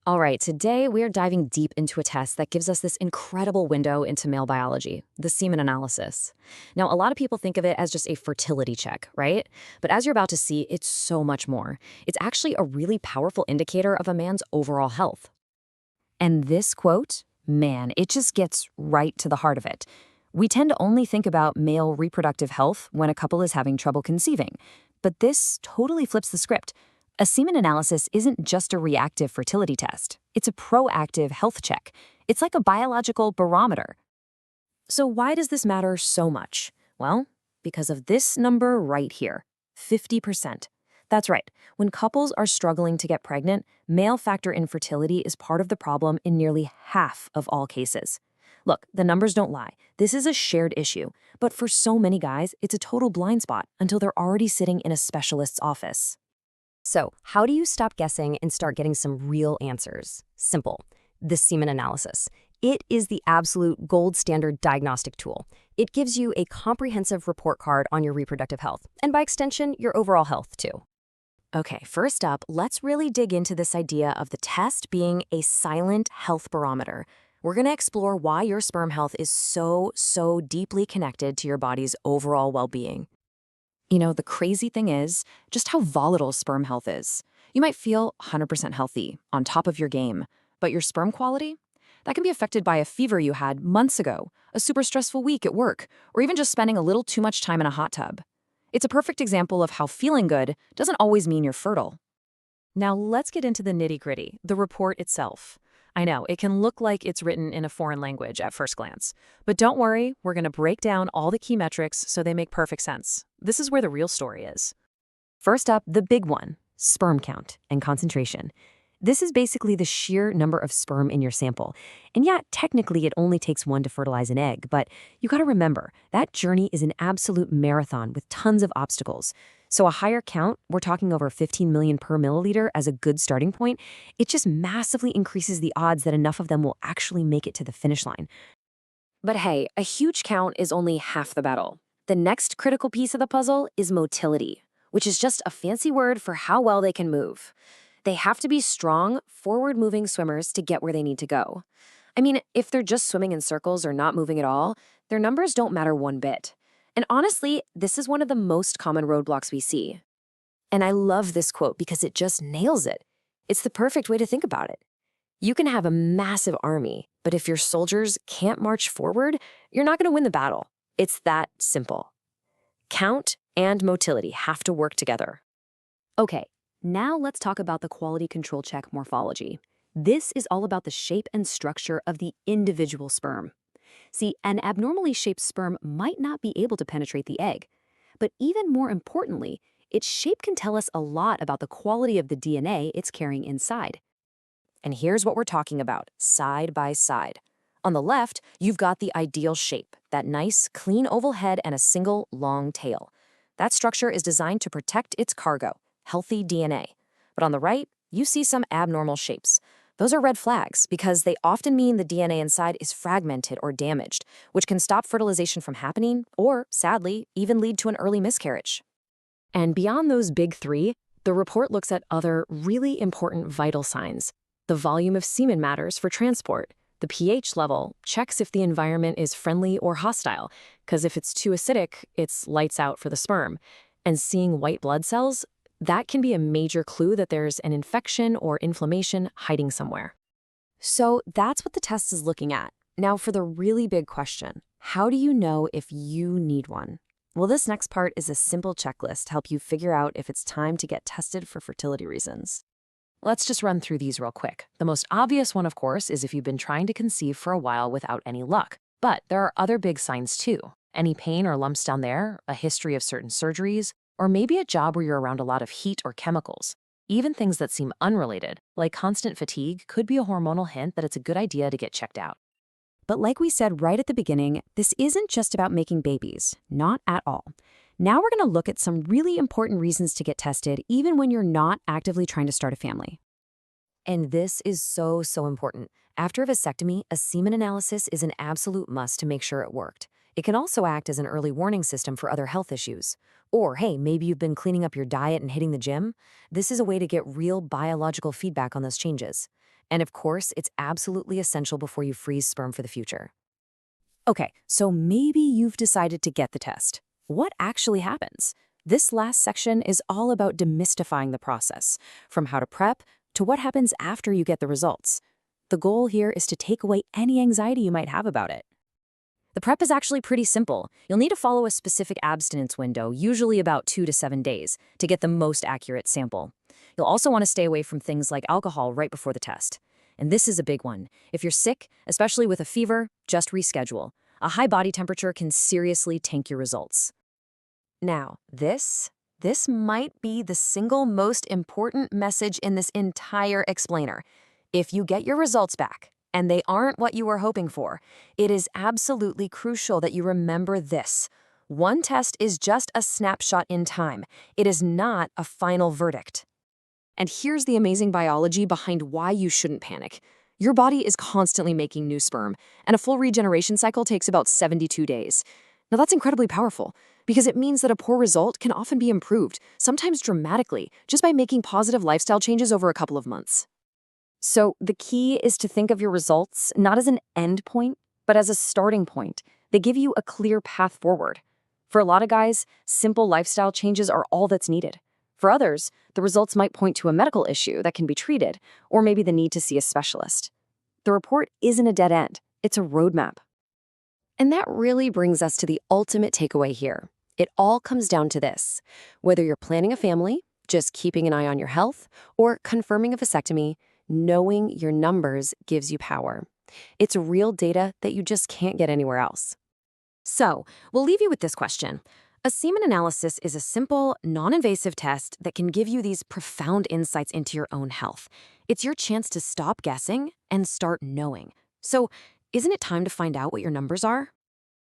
All right, today we are diving deep into a test that gives us this incredible window into male biology, the semen analysis. Now, a lot of people think of it as just a fertility check, right? But as you're about to see, it's so much more. It's actually a really powerful indicator of a man's overall health. And this quote, man, it just gets right to the heart of it. We tend to only think about male reproductive health when a couple is having trouble conceiving. But this totally flips the script. A semen analysis isn't just a reactive fertility test. It's a proactive health check. It's like a biological barometer. So why does this matter so much? Well, because of this number right here, 50%. That's right. When couples are struggling to get pregnant, male factor infertility is part of the problem in nearly half of all cases. Look, the numbers don't lie. This is a shared issue. But for so many guys, it's a total blind spot until they're already sitting in a specialist's office. So, how do you stop guessing and start getting some real answers? Simple. The semen analysis. It is the absolute gold standard diagnostic tool. It gives you a comprehensive report card on your reproductive health, and by extension, your overall health too. Okay, first up, let's really dig into this idea of the test being a silent health barometer. We're going to explore why your sperm health is so deeply connected to your body's overall well-being. You know, the crazy thing is just how volatile sperm health is. You might feel 100% healthy, on top of your game, but your sperm quality? That can be affected by a fever you had months ago, a super stressful week at work, or even just spending a little too much time in a hot tub. It's a perfect example of how feeling good doesn't always mean you're fertile. Now let's get into the nitty-gritty, the report itself. I know, it can look like it's written in a foreign language at first glance. But don't worry, we're going to break down all the key metrics so they make perfect sense. This is where the real story is. First up, the big one, sperm count and concentration. This is basically the sheer number of sperm in your sample. And yeah, technically it only takes one to fertilize an egg, but you gotta remember, that journey is an absolute marathon with tons of obstacles. So a higher count, we're talking over 15 million per milliliter as a good starting point, it just massively increases the odds that enough of them will actually make it to the finish line. But hey, a huge count is only half the battle. The next critical piece of the puzzle is motility, which is just a fancy word for how well they can move. They have to be strong, forward-moving swimmers to get where they need to go. I mean, if they're just swimming in circles or not moving at all, their numbers don't matter one bit. And honestly, this is one of the most common roadblocks we see. And I love this quote because it just nails it. It's the perfect way to think about it. You can have a massive army, but if your soldiers can't march forward, you're not going to win the battle. It's that simple. Count and motility have to work together. Okay. Now let's talk about the quality control check morphology. This is all about the shape and structure of the individual sperm. See, an abnormally shaped sperm might not be able to penetrate the egg. But even more importantly, its shape can tell us a lot about the quality of the DNA it's carrying inside. And here's what we're talking about, side by side. On the left, you've got the ideal shape, that nice, clean oval head and a single, long tail. That structure is designed to protect its cargo, healthy DNA. But on the right, you see some abnormal shapes. Those are red flags because they often mean the DNA inside is fragmented or damaged, which can stop fertilization from happening or, sadly, even lead to an early miscarriage. And beyond those big three, the report looks at other really important vital signs. The volume of semen matters for transport. The pH level checks if the environment is friendly or hostile, because if it's too acidic, it's lights out for the sperm. And seeing white blood cells, that can be a major clue that there's an infection or inflammation hiding somewhere. So that's what the test is looking at. Now for the really big question, how do you know if you need one? Well, this next part is a simple checklist to help you figure out if it's time to get tested for fertility reasons. Let's just run through these real quick. The most obvious one, of course, is if you've been trying to conceive for a while without any luck. But there are other big signs too. Any pain or lumps down there, a history of certain surgeries, or maybe a job where you're around a lot of heat or chemicals. Even things that seem unrelated, like constant fatigue, could be a hormonal hint that it's a good idea to get checked out. But like we said right at the beginning, this isn't just about making babies. Not at all. Now we're going to look at some really important reasons to get tested even when you're not actively trying to start a family. And this is so important. After a vasectomy, a semen analysis is an absolute must to make sure it worked. It can also act as an early warning system for other health issues. Or, hey, maybe you've been cleaning up your diet and hitting the gym. This is a way to get real biological feedback on those changes. And of course, it's absolutely essential before you freeze sperm for the future. Okay, so maybe you've decided to get the test. What actually happens? This last section is all about demystifying the process, from how to prep to what happens after you get the results. The goal here is to take away any anxiety you might have about it. The prep is actually pretty simple. You'll need to follow a specific abstinence window, usually about 2 to 7 days, to get the most accurate sample. You'll also want to stay away from things like alcohol right before the test. And this is a big one. If you're sick, especially with a fever, just reschedule. A high body temperature can seriously tank your results. Now, this might be the single most important message in this entire explainer. If you get your results back, and they aren't what you were hoping for, it is absolutely crucial that you remember this. One test is just a snapshot in time. It is not a final verdict. And here's the amazing biology behind why you shouldn't panic. Your body is constantly making new sperm, and a full regeneration cycle takes about 72 days. Now that's incredibly powerful, because it means that a poor result can often be improved, sometimes dramatically, just by making positive lifestyle changes over a couple of months. So the key is to think of your results not as an end point, but as a starting point. They give you a clear path forward. For a lot of guys, simple lifestyle changes are all that's needed. For others, the results might point to a medical issue that can be treated, or maybe the need to see a specialist. The report isn't a dead end, it's a roadmap. And that really brings us to the ultimate takeaway here. It all comes down to this. Whether you're planning a family, just keeping an eye on your health, or confirming a vasectomy, knowing your numbers gives you power. It's real data that you just can't get anywhere else. So, we'll leave you with this question. A semen analysis is a simple, non-invasive test that can give you these profound insights into your own health. It's your chance to stop guessing and start knowing. So, isn't it time to find out what your numbers are?